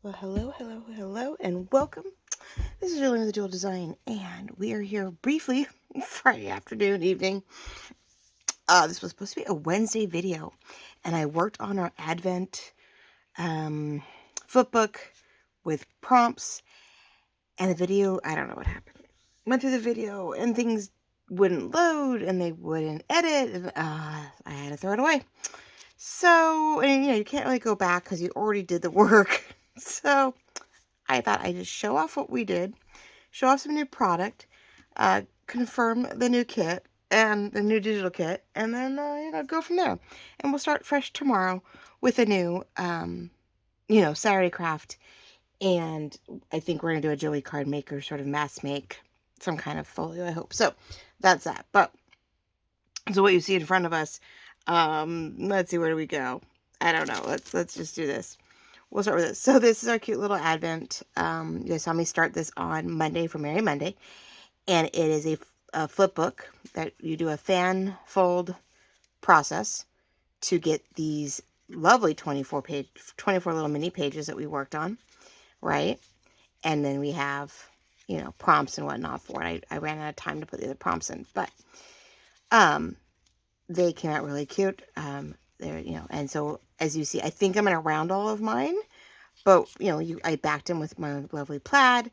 Well, hello, and welcome. This is Julie with the Dual Design, and we are here briefly Friday afternoon, evening. This was supposed to be a Wednesday video, and I worked on our Advent flipbook with prompts, and the video, I don't know what happened. Went through the video, and things wouldn't load, and they wouldn't edit, and I had to throw it away. So, and you can't really go back because you already did the work. So I thought I'd just show off what we did, show off some new product, confirm the new kit and the new digital kit, and then, go from there. And we'll start fresh tomorrow with a new, Saturday craft. And I think we're going to do a Joey card maker, sort of mass make, some kind of folio, I hope. So that's that. But, so what you see in front of us, let's see, where do we go? I don't know. Let's just do this. We'll start with this. So this is our cute little Advent. You saw me start this on Monday for Merry Monday. And it is a flip book that you do a fan fold process to get these lovely 24 little mini pages that we worked on, right? And then we have, prompts and whatnot for it. I ran out of time to put the other prompts in, but they came out really cute. And so as you see, I think I'm going to round all of mine, but I backed them with my lovely plaid,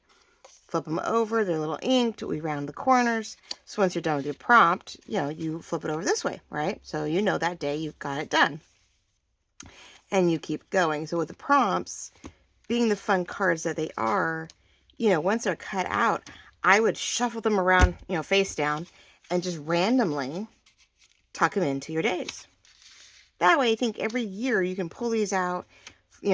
flip them over, they're a little inked, we round the corners. So once you're done with your prompt, you flip it over this way, right? So that day you've got it done. And you keep going. So with the prompts, being the fun cards that they are, once they're cut out, I would shuffle them around, face down, and just randomly tuck them into your days. That way, I think every year you can pull these out,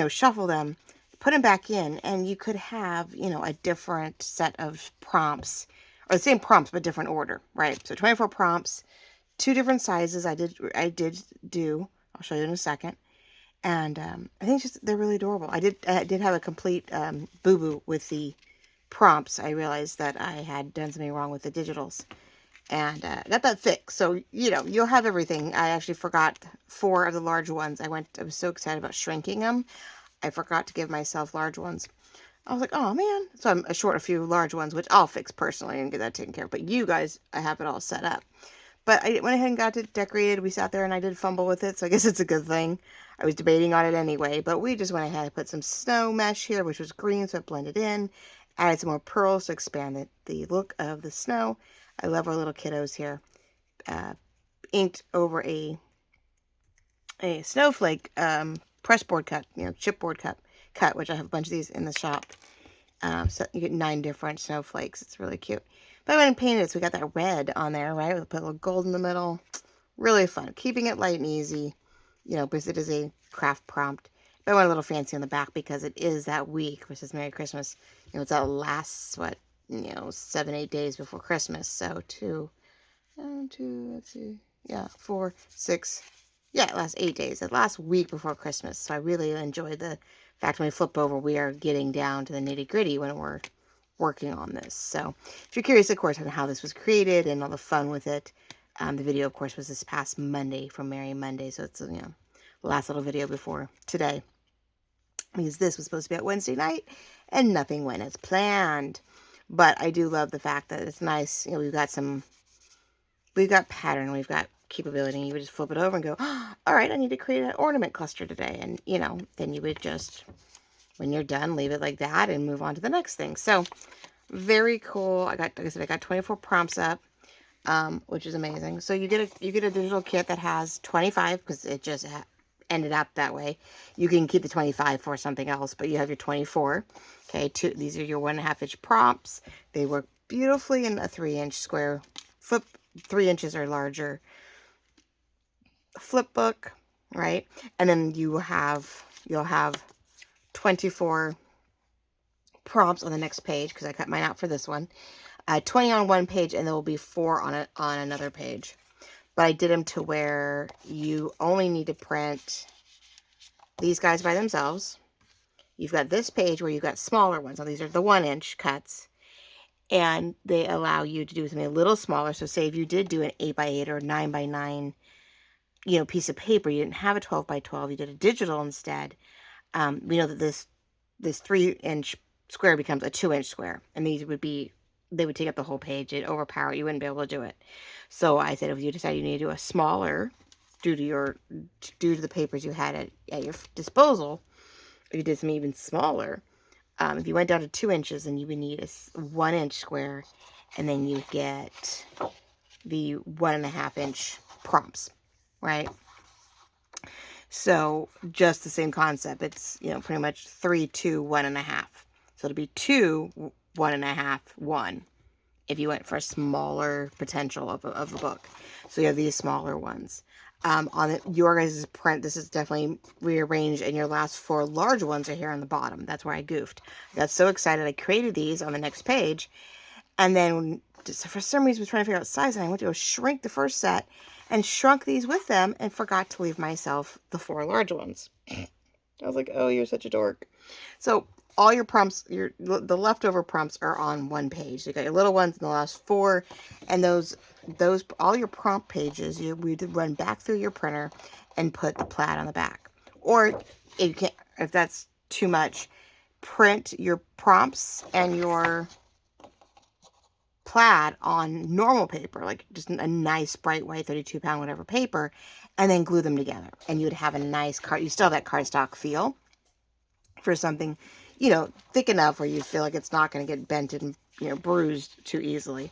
shuffle them, put them back in, and you could have, a different set of prompts, or the same prompts, but different order, right? So 24 prompts, 2 different sizes I did do. I'll show you in a second. And I think they're really adorable. I did have a complete boo-boo with the prompts. I realized that I had done something wrong with the digitals. And got that fixed. So, you'll have everything. I actually forgot 4 of the large ones. I was so excited about shrinking them. I forgot to give myself large ones. I was like, oh, man. So I'm short a few large ones, which I'll fix personally and get that taken care of. But you guys, I have it all set up. But I went ahead and got it decorated. We sat there and I did fumble with it. So I guess it's a good thing. I was debating on it anyway. But we just went ahead and put some snow mesh here, which was green, so it blended in. Added some more pearls to expand the look of the snow. I love our little kiddos here. Inked over a snowflake pressboard cut, chipboard cut, which I have a bunch of these in the shop. So you get 9 different snowflakes. It's really cute. But I went and painted it, so we got that red on there, right? We put a little gold in the middle. Really fun. Keeping it light and easy, because it is a craft prompt. But I went a little fancy on the back because it is that week, which is Merry Christmas. It's that last, 7-8 days before Christmas. So 4, 6, last 8 days, the last week before Christmas. So I really enjoyed the fact when we flip over, we are getting down to the nitty gritty when we're working on this. So if you're curious, of course, on how this was created and all the fun with it, the video, of course, was this past Monday from Merry Monday. So it's, the last little video before today. Because this was supposed to be at Wednesday night and nothing went as planned. But I do love the fact that it's nice. We've got pattern, we've got capability. You would just flip it over and go, oh, all right, I need to create an ornament cluster today. And, then you would just, when you're done, leave it like that and move on to the next thing. So very cool. Like I said, I got 24 prompts up, which is amazing. So you get a digital kit that has 25 because it just ended up that way. You can keep the 25 for something else, but you have your 24. Okay, these are your 1.5 inch prompts. They work beautifully in a 3-inch square flip, 3 inches or larger flip book, right? And then you'll have 24 prompts on the next page because I cut mine out for this one. 20 on one page, and there will be 4 on another page. But I did them to where you only need to print these guys by themselves. You've got this page where you've got smaller ones. Now, these are the 1-inch cuts. And they allow you to do something a little smaller. So say if you did do an 8x8 or 9x9, piece of paper, you didn't have a 12x12, you did a digital instead. We know that this this 3-inch square becomes a 2-inch square. And these would be, they would take up the whole page. It'd overpower it. You wouldn't be able to do it. So I said, if you decide you need to do a smaller, due to the papers you had at your disposal, if you did some even smaller, if you went down to 2 inches, then you would need a 1-inch square, and then you get the 1.5-inch prompts, right? So just the same concept. It's, pretty much 3, 2, 1.5. So it'll be 2, 1.5, 1. If you went for a smaller potential of a book. So you have these smaller ones. On your guys' print, this is definitely rearranged, and your last 4 large ones are here on the bottom. That's where I goofed. I got so excited I created these on the next page, and then for some reason I was trying to figure out size, and I went to go shrink the first set and shrunk these with them and forgot to leave myself the 4 large ones. I was like, oh, you're such a dork. So all your prompts, the leftover prompts are on one page. So you got your little ones in the last 4, and those all your prompt pages, we did run back through your printer and put the plaid on the back. Or if that's too much, print your prompts and your plaid on normal paper, like just a nice bright white 32-pound whatever paper, and then glue them together, and you would have a nice card. You still have that cardstock feel for something, thick enough where you feel like it's not going to get bent and bruised too easily.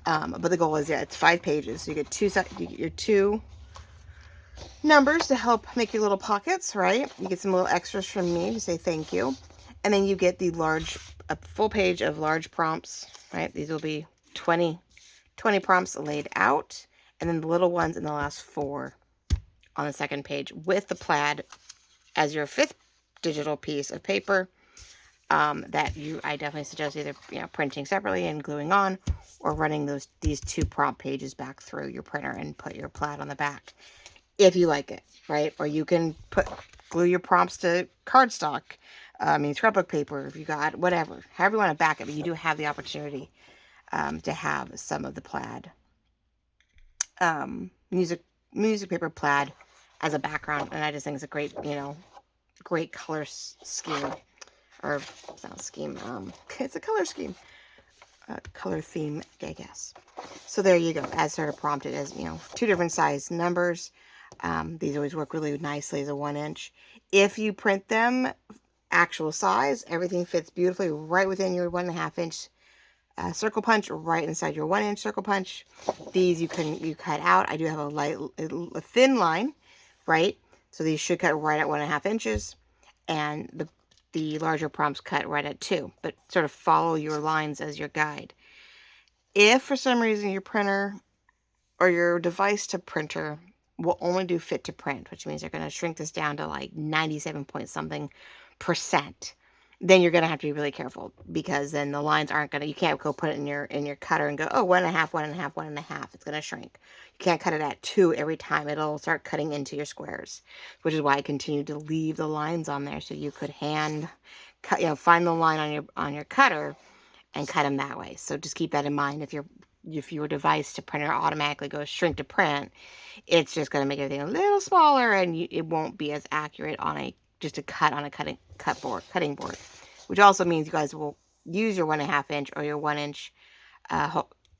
But the goal is, it's 5 pages, so you get your 2 numbers to help make your little pockets, right? You get some little extras from me to say thank you, and then you get a full page of large prompts, right? These will be 20 prompts laid out, and then the little ones in the last 4 on the second page with the plaid as your 5th digital piece of paper. I definitely suggest either printing separately and gluing on, or running these 2 prompt pages back through your printer and put your plaid on the back, if you like it, right? Or you can glue your prompts to cardstock, scrapbook paper, if you got whatever, however you want to back it. But you do have the opportunity to have some of the plaid, music paper plaid as a background, and I just think it's a great color scheme. Or it's not a scheme, it's a color scheme, color theme, I guess. So there you go, as sort of prompted as, 2 different size numbers. These always work really nicely as a 1-inch. If you print them actual size, everything fits beautifully right within your 1.5-inch circle punch, right inside your 1-inch circle punch. These you cut out. I do have a thin line, right? So these should cut right at 1.5 inches, and the larger prompts cut right at 2, but sort of follow your lines as your guide. If for some reason your printer or your device to printer will only do fit to print, which means they're going to shrink this down to like 97 point something %, then you're going to have to be really careful, because then the lines aren't going to, you can't go put it in your cutter and go, oh, 1.5, 1.5, 1.5. It's going to shrink. You can't cut it at 2 every time. It'll start cutting into your squares, which is why I continued to leave the lines on there, so you could hand cut, find the line on your cutter and cut them that way. So just keep that in mind. If your device to printer automatically goes shrink to print, it's just going to make everything a little smaller, and it won't be as accurate on just a cut on a cutting board, which also means you guys will use your 1.5 inch or your 1-inch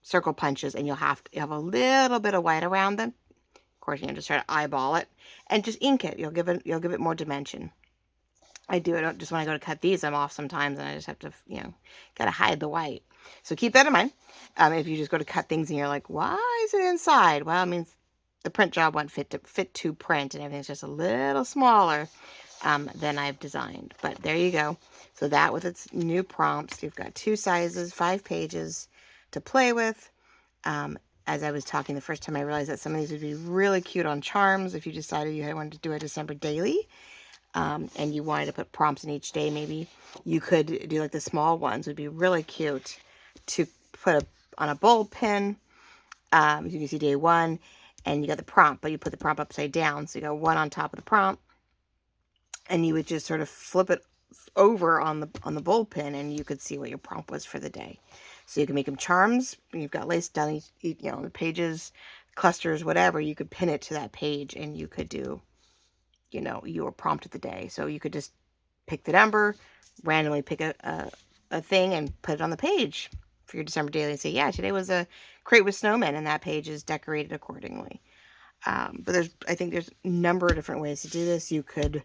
circle punches, and you have a little bit of white around them. Of course, just try to eyeball it and just ink it. You'll give it more dimension. I don't just when I go to cut these, I'm off sometimes, and I just have to, gotta hide the white. So keep that in mind. If you just go to cut things and you're like, why is it inside? Well, it means the print job won't fit to print, and everything's just a little smaller than I've designed. But there you go. So that with its new prompts, you've got 2 sizes, 5 pages to play with. As I was talking the first time, I realized that some of these would be really cute on charms if you decided you wanted to do a December daily. And you wanted to put prompts in each day, maybe you could do like the small ones. Would be really cute to put on a bowl pin. You can see day 1, and you got the prompt, but you put the prompt upside down, so you got 1 on top of the prompt, and you would just sort of flip it over on the bowl pin, and you could see what your prompt was for the day. So you can make them charms. You've got laced down, the pages, clusters, whatever. You could pin it to that page, and you could do your prompt of the day. So you could just pick the number, randomly pick a thing and put it on the page for your December daily and say, yeah, today was a crate with snowmen, and that page is decorated accordingly. But I think there's a number of different ways to do this. You could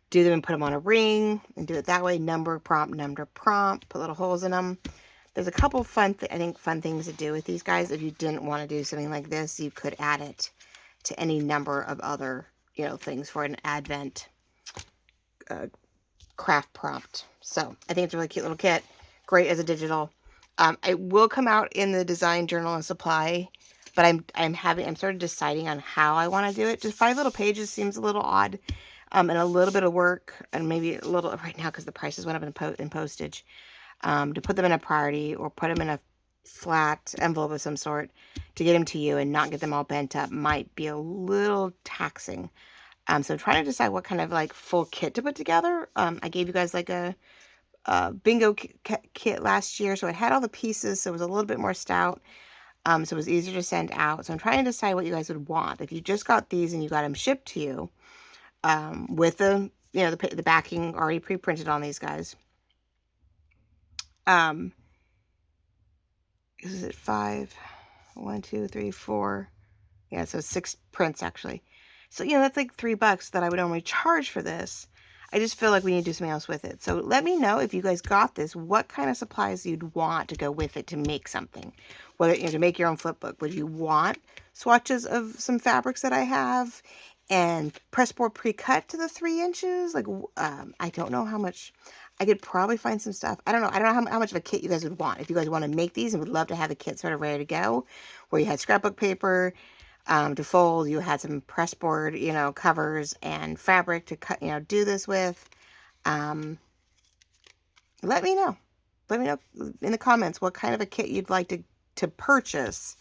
do them and put them on a ring and do it that way. Number prompt, put little holes in them. There's a couple fun things to do with these guys. If you didn't want to do something like this, you could add it to any number of other, things for an Advent craft prompt. So I think it's a really cute little kit. Great as a digital. It will come out in the design journal and supply, but I'm sort of deciding on how I want to do it. Just 5 little pages seems a little odd, and a little bit of work, and maybe a little right now because the prices went up in postage. To put them in a priority or put them in a flat envelope of some sort to get them to you and not get them all bent up might be a little taxing. So I'm trying to decide what kind of like full kit to put together. I gave you guys like a bingo kit last year, so it had all the pieces, so it was a little bit more stout. So it was easier to send out. So I'm trying to decide what you guys would want. If you just got these and you got them shipped to you, with the backing already pre-printed on these guys. Is it 5? 1, 2, 3, 4. Yeah, so 6 prints actually. So, that's like $3 that I would only charge for this. I just feel like we need to do something else with it. So let me know if you guys got this, what kind of supplies you'd want to go with it to make something. Whether, to make your own flip book. Would you want swatches of some fabrics that I have and pressboard pre-cut to the 3 inches? Like, I don't know how much. I could probably find some stuff. I don't know how much of a kit you guys would want. If you guys want to make these and would love to have the kit sort of ready to go, where you had scrapbook paper to fold, you had some pressboard, covers and fabric to cut, do this with. Let me know. Let me know in the comments what kind of a kit you'd like to purchase.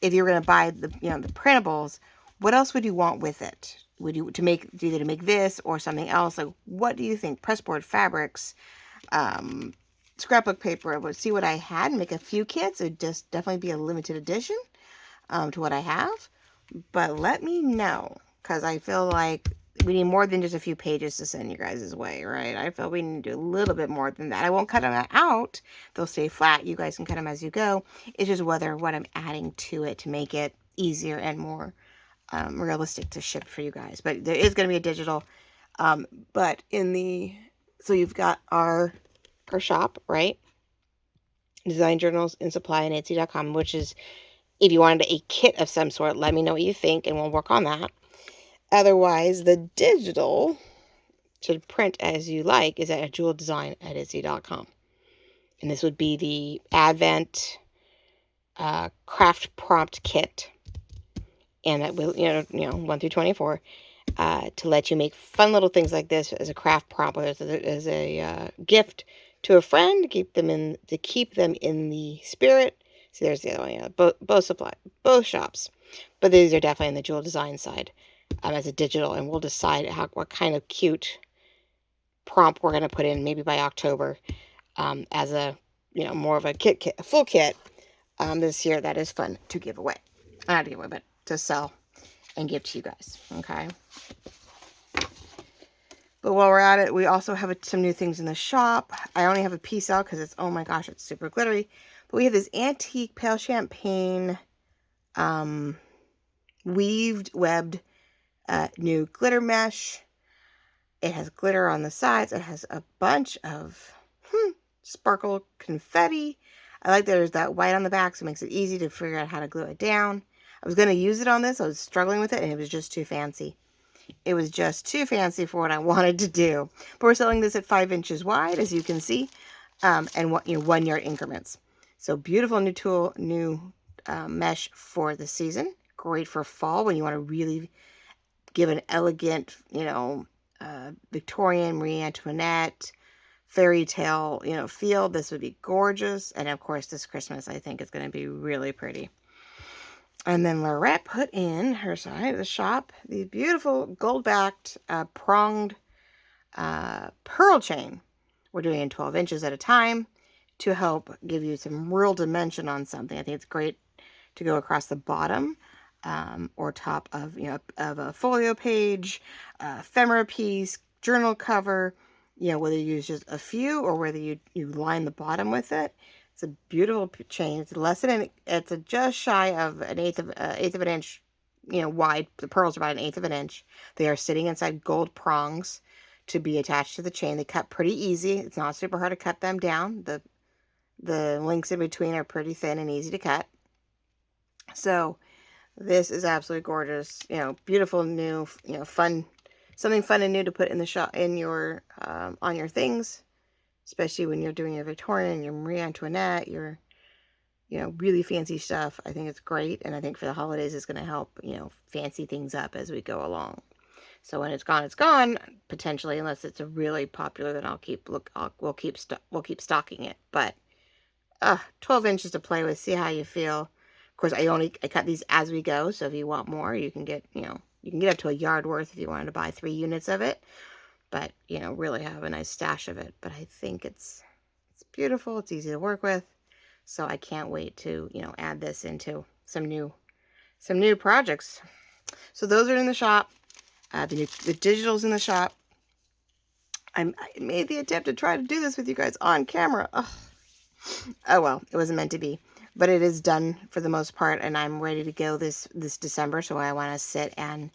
If you're going to buy the printables, what else would you want with it? Would you either to make this or something else? Like, what do you think? Pressboard, fabrics, scrapbook paper. I would see what I had and make a few kits. It would just definitely be a limited edition to what I have. But let me know, because I feel like we need more than just a few pages to send you guys' way, right? I feel we need to do a little bit more than that. I won't cut them out. They'll stay flat. You guys can cut them as you go. It's just what I'm adding to it to make it easier and more realistic to ship for you guys. But there is going to be a digital. But so you've got our shop, right? Design Journals and Supply and Etsy.com, which is, if you wanted a kit of some sort, let me know what you think and we'll work on that. Otherwise, the digital to print as you like is at jeweldesign@etsy.com. And this would be the Advent craft prompt kit. And that will, 1 through 24, to let you make fun little things like this as a craft prompt, as a gift to a friend, to keep them in the spirit. So there's the other one, both shops. But these are definitely in the jewel design side as a digital, and we'll decide what kind of cute prompt we're going to put in maybe by October as a, more of a full kit this year that is fun to give away. Not to give away, but to sell and give to you guys, okay? But while we're at it, we also have some new things in the shop. I only have a piece out because it's, oh my gosh, it's super glittery. But we have this antique pale champagne webbed new glitter mesh. It has glitter on the sides. It has a bunch of sparkle confetti. I like that there's that white on the back, so it makes it easy to figure out how to glue it down. I was going to use it on this. I was struggling with it, and it was just too fancy. It was just too fancy for what I wanted to do. But we're selling this at 5 inches wide, as you can see, and 1 yard increments. So beautiful new mesh for the season. Great for fall when you want to really give an elegant, Victorian, Marie Antoinette, fairy tale, feel. This would be gorgeous. And of course, this Christmas, I think it's going to be really pretty. And then Lorette put in her side of the shop the beautiful gold-backed pronged pearl chain. We're doing in 12 inches at a time to help give you some real dimension on something. I think it's great to go across the bottom or top of, of a folio page, ephemera piece, journal cover. you know, whether you use just a few or whether you line the bottom with it. It's a beautiful chain. It's less than it's just shy of an eighth of an inch, you know, wide. The pearls are about an eighth of an inch. They are sitting inside gold prongs to be attached to the chain. They cut pretty easy. It's not super hard to cut them down. The links in between are pretty thin and easy to cut. So this is absolutely gorgeous. You know, beautiful, new, you know, fun, something fun and new to put in the shop, in your, on your things, especially when you're doing your Victorian, your Marie Antoinette, your, you know, really fancy stuff. I think it's great. And I think for the holidays, it's going to help, you know, fancy things up as we go along. So when it's gone, potentially, unless it's a really popular, then we'll keep stocking it. But 12 inches to play with. See how you feel. Of course, I cut these as we go. So if you want more, you can get, you know, you can get up to a yard worth if you wanted to buy 3 units of it. But, you know, really have a nice stash of it. But I think it's beautiful. It's easy to work with. So I can't wait to, you know, add this into some new projects. So those are in the shop. The digital's in the shop. I made the attempt to try to do this with you guys on camera. Oh well, it wasn't meant to be. But it is done for the most part, and I'm ready to go this December. So I want to sit and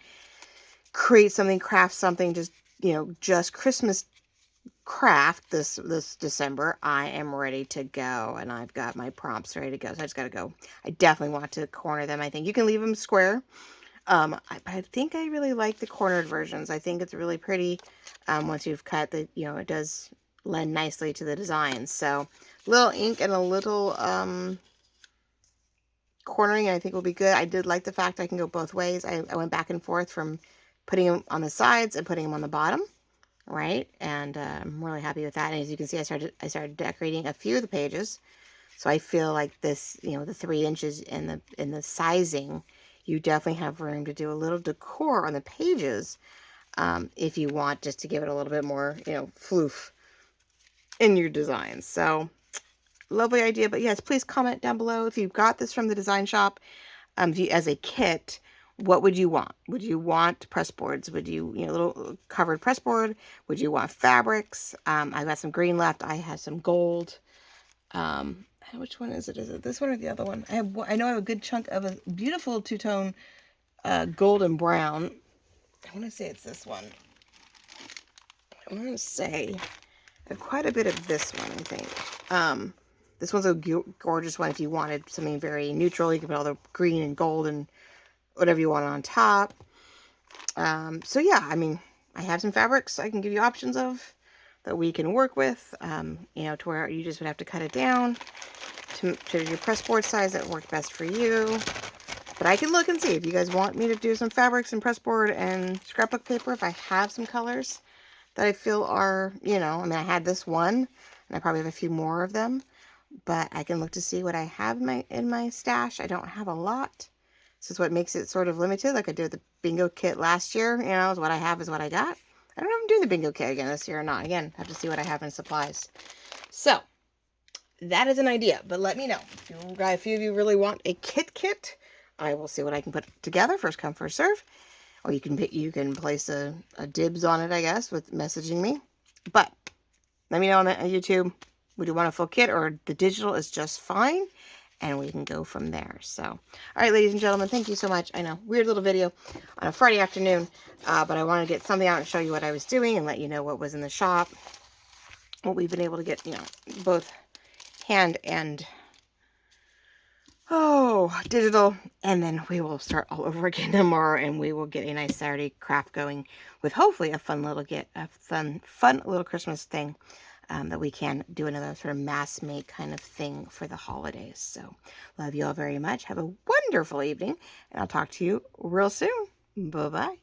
create something, craft something, just, you know, just Christmas craft this December. I am ready to go, and I've got my prompts ready to go. So I just got to go. I definitely want to corner them. I think you can leave them square. But I think I really like the cornered versions. I think it's really pretty. Once you've cut the, you know, it does lend nicely to the design. So a little ink and a little cornering, I think will be good. I did like the fact I can go both ways. I went back and forth from putting them on the sides and putting them on the bottom, right? And I'm really happy with that. And as you can see, I started decorating a few of the pages. So I feel like this, you know, the 3 inches in the sizing, you definitely have room to do a little decor on the pages if you want, just to give it a little bit more, you know, floof in your designs. So lovely idea. But yes, please comment down below if you got this from the design shop. As a kit, what would you want? Would you want press boards? Would you, you know, little covered press board? Would you want fabrics? I've got some green left. I have some gold. Which one is it? Is it this one or the other one? I know I have a good chunk of a beautiful two-tone gold and brown. I want to say it's this one. I want to say I have quite a bit of this one, I think. This one's a gorgeous one if you wanted something very neutral. You can put all the green and gold and whatever you want on top. So yeah, I mean, I have some fabrics I can give you options of that we can work with, you know, to where you just would have to cut it down to your press board size that worked best for you. But I can look and see if you guys want me to do some fabrics and press board and scrapbook paper. If I have some colors that I feel are, you know, I mean, I had this one and I probably have a few more of them, but I can look to see what I have in my stash. I don't have a lot. This is what makes it sort of limited. Like I did the bingo kit last year, you know, is what I have is what I got. I don't know if I'm doing the bingo kit again this year or not. Again, I have to see what I have in supplies. So that is an idea, but let me know. If a few of you really want a kit, I will see what I can put together. First come, first serve. Or you can place a dibs on it, I guess, with messaging me. But let me know on YouTube. Would you want a full kit or the digital is just fine? And we can go from there. So, all right, ladies and gentlemen, thank you so much. I know, weird little video on a Friday afternoon, but I wanted to get something out and show you what I was doing and let you know what was in the shop. What we've been able to get, you know, both hand and digital. And then we will start all over again tomorrow, and we will get a nice Saturday craft going with hopefully a fun little Christmas thing. That we can do another sort of mass make kind of thing for the holidays. So love you all very much. Have a wonderful evening, and I'll talk to you real soon. Bye-bye.